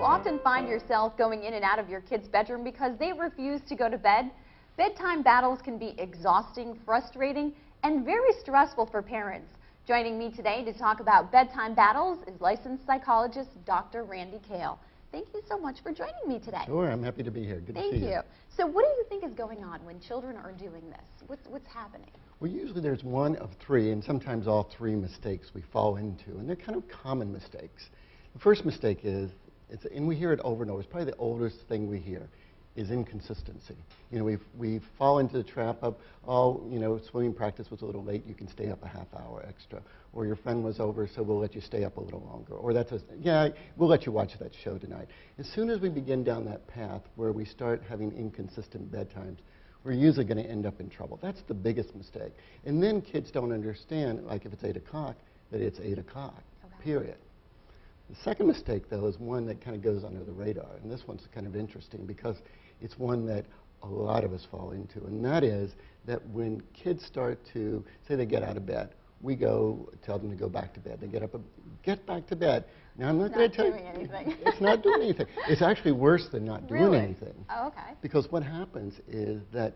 you often find yourself going in and out of your kid's bedroom because they refuse to go to bed? Bedtime battles can be exhausting, frustrating, and very stressful for parents. Joining me today to talk about bedtime battles is licensed psychologist Dr. Randy Cale. Thank you so much for joining me today. Sure, I'm happy to be here. Good to see you. Thank you. So what do you think is going on when children are doing this? What's happening? Well, usually there's one of three, and sometimes all three mistakes we fall into, and they're kind of common mistakes. The first mistake is, and we hear it over and over, it's probably the oldest thing we hear, is inconsistency. You know, we fall into the trap of, oh, you know, swimming practice was a little late, you can stay up a half hour extra. Or your friend was over, so we'll let you stay up a little longer. Or yeah, we'll let you watch that show tonight. As soon as we begin down that path where we start having inconsistent bedtimes, we're usually going to end up in trouble. That's the biggest mistake. And then kids don't understand, like if it's 8 o'clock, that it's 8 o'clock, period. The second mistake, though, is one that kind of goes under the radar. And this one's kind of interesting because it's one that a lot of us fall into. And that is that when kids start to, say they get out of bed, we go tell them to go back to bed. They get up, get back to bed. Now, I'm not going to tell you. It's not doing anything. It's actually worse than not doing anything. Oh, okay. Because what happens is that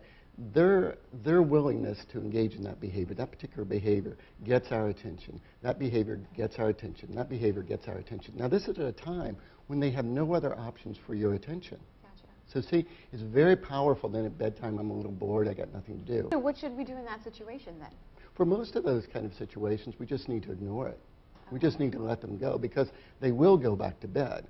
their willingness to engage in that behavior, that particular behavior, gets our attention. That behavior gets our attention. That behavior gets our attention. Now, this is at a time when they have no other options for your attention. Gotcha. So see, it's very powerful. Then at bedtime, I'm a little bored. I got nothing to do. So what should we do in that situation then? For most of those kind of situations, we just need to ignore it. We just need to let them go because they will go back to bed.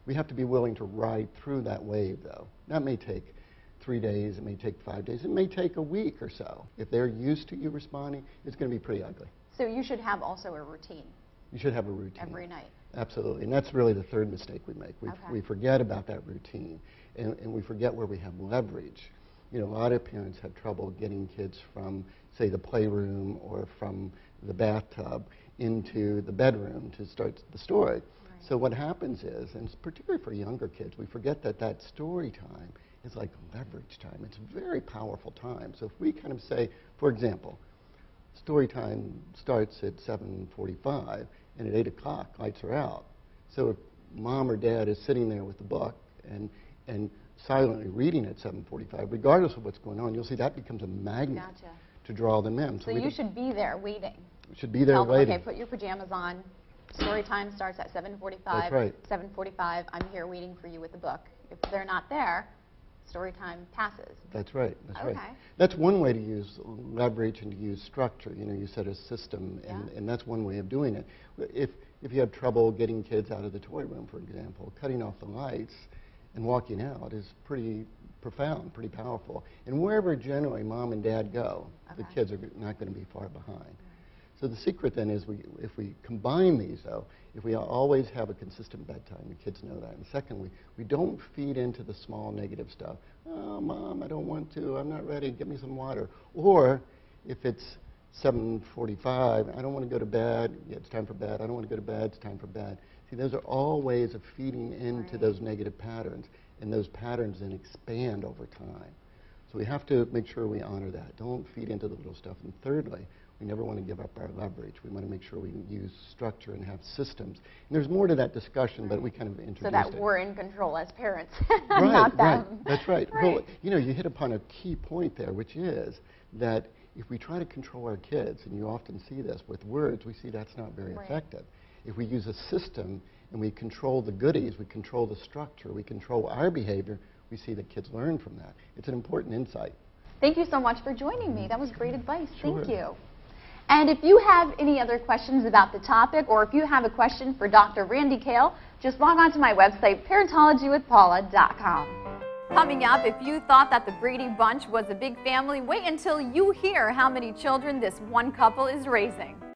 We have to be willing to ride through that wave, though. That may take 3 days, it may take 5 days, it may take a week or so. If they're used to you responding, it's going to be pretty ugly. So you should have also a routine. You should have a routine. Every night. Absolutely, and that's really the third mistake we make. We forget about that routine, and we forget where we have leverage. You know, a lot of parents have trouble getting kids from, say, the playroom or from the bathtub into the bedroom to start the story. Right. So what happens is, and it's particularly for younger kids, we forget that that story time is like leverage time. It's a very powerful time. So if we kind of say, for example, story time starts at 7:45 and at 8 o'clock lights are out. So if mom or dad is sitting there with the book and silently reading at 7:45, regardless of what's going on, you'll see that becomes a magnet to draw them in. So you should be there waiting. Should be there waiting. Okay, put your pajamas on. Story time starts at 7:45. That's right. 7:45, I'm here waiting for you with the book. If they're not there, story time passes. That's right. That's okay. right. That's one way to use leverage and to use structure. You know, you set a system, and that's one way of doing it. If you have trouble getting kids out of the toy room, for example, cutting off the lights and walking out is pretty profound, pretty powerful. And wherever generally mom and dad go, the kids are not going to be far behind. So the secret then is if we combine these, though, if we always have a consistent bedtime, the kids know that. And secondly, we don't feed into the small negative stuff. Oh, Mom, I don't want to. I'm not ready. Get me some water. Or if it's 7:45, I don't want to go to bed. Yeah, it's time for bed. I don't want to go to bed. It's time for bed. See, those are all ways of feeding into those negative patterns, and those patterns then expand over time. So we have to make sure we honor that. Don't feed into the little stuff. And thirdly, we never want to give up our leverage. We want to make sure we use structure and have systems. And there's more to that discussion, but we kind of introduced it. So that we're in control as parents, right, not them. Right, that's right. Well, you know, you hit upon a key point there, which is that if we try to control our kids, and you often see this with words, we see that's not very effective. If we use a system and we control the goodies, we control the structure, we control our behavior, we see that kids learn from that. It's an important insight. Thank you so much for joining me. That was great advice. Sure. Thank you. And if you have any other questions about the topic, or if you have a question for Dr. Randy Cale, just log on to my website, parentologywithpaula.com. Coming up, if you thought that the Brady Bunch was a big family, wait until you hear how many children this one couple is raising.